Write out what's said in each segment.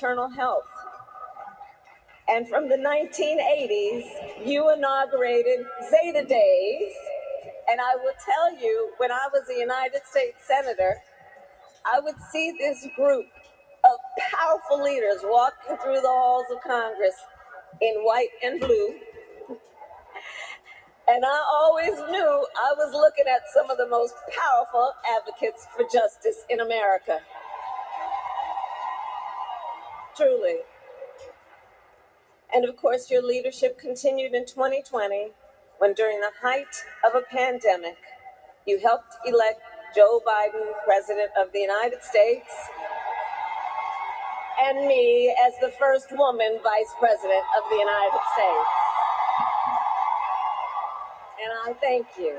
maternal health. And from the 1980s, you inaugurated Zeta Days. And I will tell you, when I was a United States Senator, I would see this group of powerful leaders walking through the halls of Congress in white and blue. And I always knew I was looking at some of the most powerful advocates for justice in America. Truly. And of course, your leadership continued in 2020 when, during the height of a pandemic, you helped elect Joe Biden, President of the United States, and me as the first woman Vice President of the United States. And I thank you.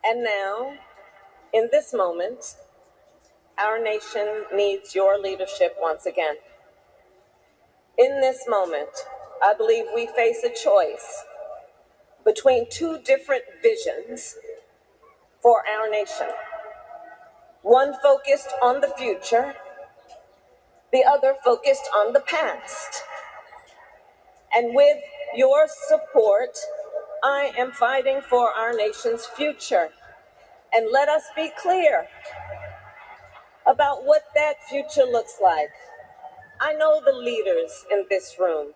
And now, in this moment, our nation needs your leadership once again. In this moment, I believe we face a choice between two different visions for our nation. One focused on the future, the other focused on the past. And with your support, I am fighting for our nation's future. And let us be clear about what that future looks like. I know the leaders in this room,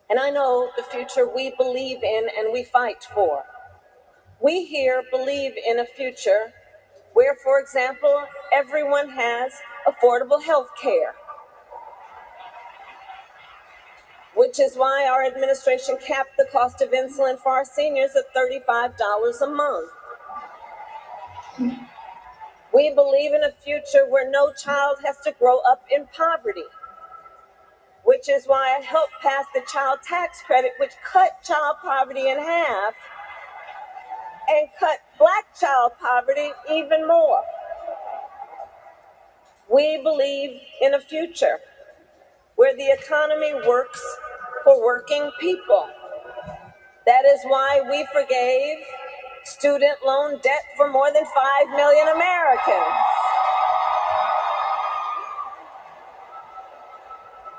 and I know the future we believe in and we fight for. We here believe in a future where, for example, everyone has affordable health care, which is why our administration capped the cost of insulin for our seniors at $35 a month. We believe in a future where no child has to grow up in poverty, which is why I helped pass the child tax credit, which cut child poverty in half and cut Black child poverty even more. We believe in a future where the economy works for working people. That is why we forgave student loan debt for more than 5 million Americans.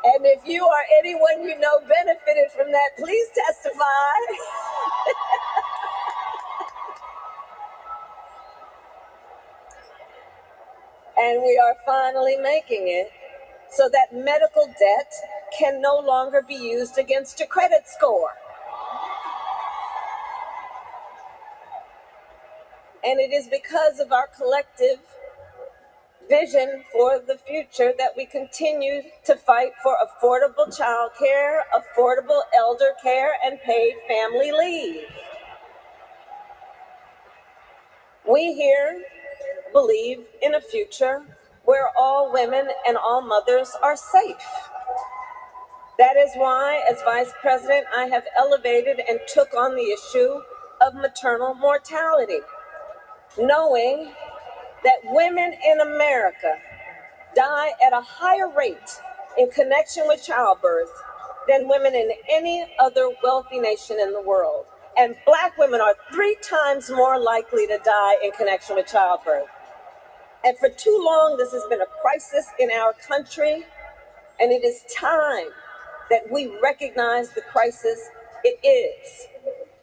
And if you or anyone you know benefited from that, please testify. And we are finally making it so that medical debt can no longer be used against your credit score. And it is because of our collective vision for the future that we continue to fight for affordable child care, affordable elder care, and paid family leave. We here believe in a future where all women and all mothers are safe. That is why, as Vice President, I have elevated and took on the issue of maternal mortality, knowing that women in America die at a higher rate in connection with childbirth than women in any other wealthy nation in the world. And Black women are 3 times more likely to die in connection with childbirth. And for too long, this has been a crisis in our country, and it is time that we recognize the crisis it is.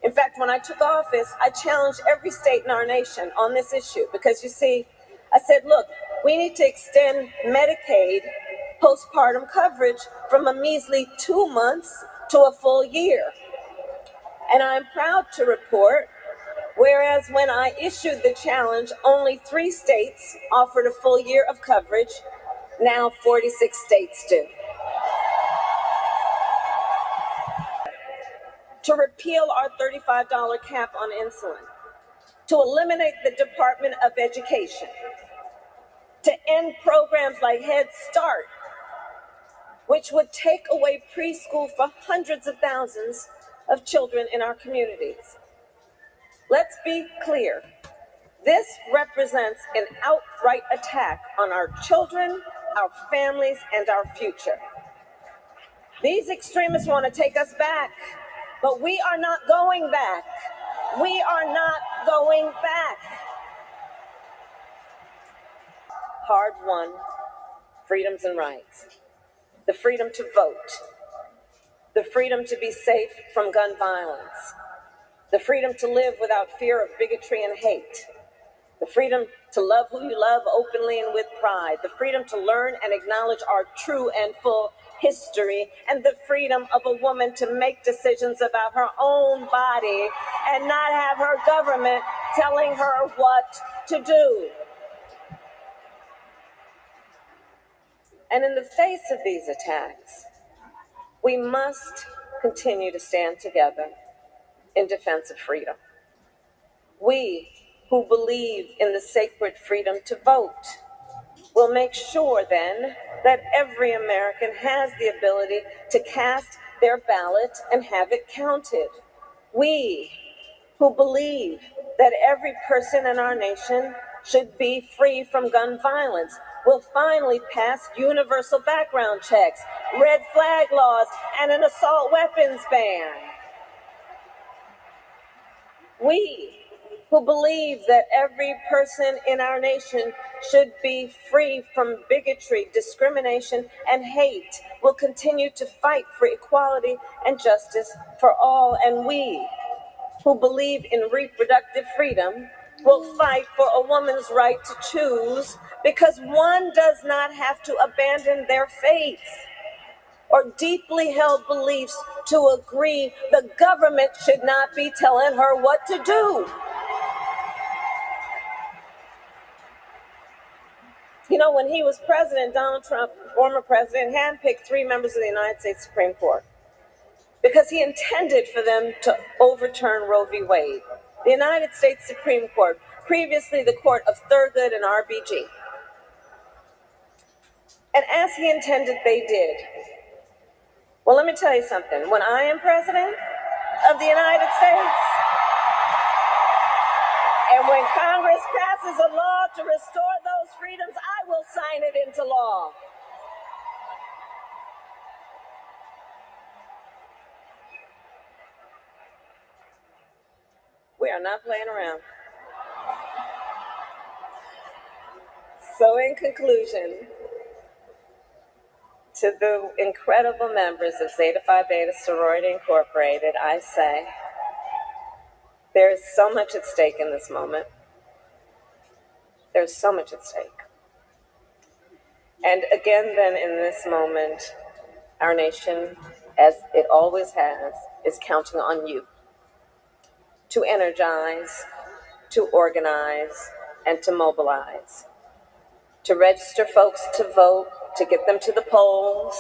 In fact, when I took office, I challenged every state in our nation on this issue because, you see, I said, look, we need to extend Medicaid postpartum coverage from a measly 2 months to a full year. And I'm proud to report, whereas when I issued the challenge, only 3 states offered a full year of coverage, now 46 states do. To repeal our $35 cap on insulin, to eliminate the Department of Education, to end programs like Head Start, which would take away preschool for hundreds of thousands of children in our communities. Let's be clear. This represents an outright attack on our children, our families, and our future. These extremists want to take us back, but we are not going back. We are not going back. Hard won. freedoms and rights. The freedom to vote, the freedom to be safe from gun violence, the freedom to live without fear of bigotry and hate, the freedom to love who you love openly and with pride, the freedom to learn and acknowledge our true and full history, and the freedom of a woman to make decisions about her own body and not have her government telling her what to do. And in the face of these attacks, we must continue to stand together in defense of freedom. We who believe in the sacred freedom to vote will make sure then that every American has the ability to cast their ballot and have it counted. We who believe that every person in our nation should be free from gun violence will finally pass universal background checks, red flag laws, and an assault weapons ban. We who believe that every person in our nation should be free from bigotry, discrimination, and hate will continue to fight for equality and justice for all. And we who believe in reproductive freedom will fight for a woman's right to choose, because one does not have to abandon their faith or deeply held beliefs to agree the government should not be telling her what to do. You know, when he was president, Donald Trump, former president, handpicked 3 members of the United States Supreme Court because he intended for them to overturn Roe v. Wade. The United States Supreme Court, previously the court of Thurgood and RBG. And as he intended, they did. Well, let me tell you something. When I am president of the United States, and when Congress passes a law to restore those freedoms, I will sign it into law. We are not playing around. So in conclusion, to the incredible members of Zeta Phi Beta Sorority Incorporated, I say, there is so much at stake in this moment. There's so much at stake. And again, then, in this moment, our nation, as it always has, is counting on you to energize, to organize, and to mobilize, to register folks to vote, to get them to the polls,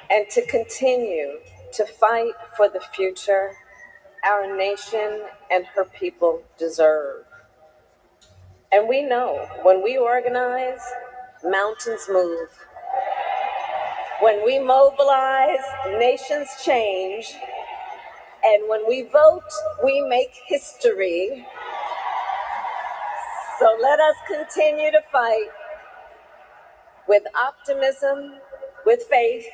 and to continue to fight for the future our nation and her people deserve. And we know when we organize, mountains move. When we mobilize, nations change. And when we vote, we make history. So let us continue to fight with optimism, with faith,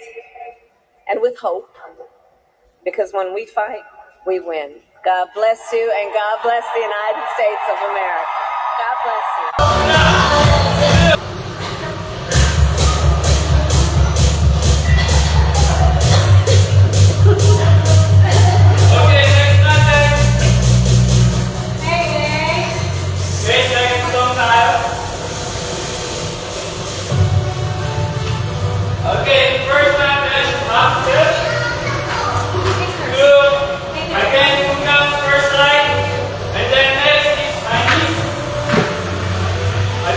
and with hope. Because when we fight, we win. God bless you, and God bless the United States of America. God bless you. I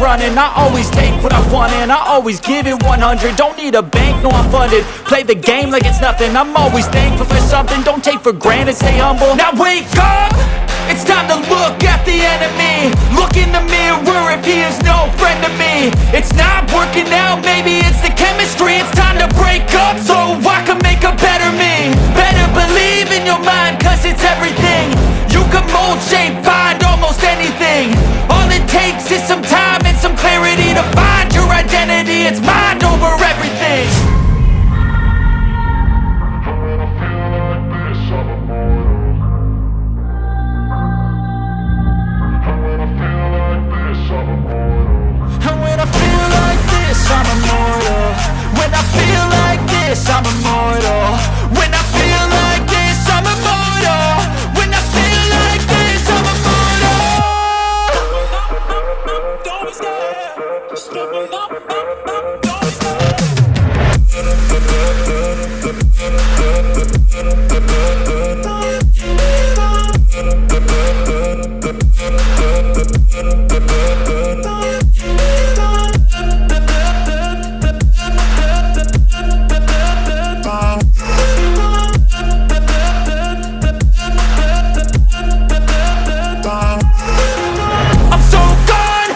running. I always take what I want and I always give it 100. Don't need a bank, no I'm funded. Play the game like it's nothing. I'm always thankful for something. Don't take for granted, stay humble. Now wake up! It's time to look at the enemy. Look in the mirror if he is no friend to me. It's not working out, maybe it's the chemistry. It's time to break up so I can make a better me. Better believe in your mind, cause it's everything. You can mold, shape, find almost anything. All it takes is some time and some clarity to find your identity. It's mind over everything. And when I feel like this, I'm immortal. When I feel like this, I'm immortal. When I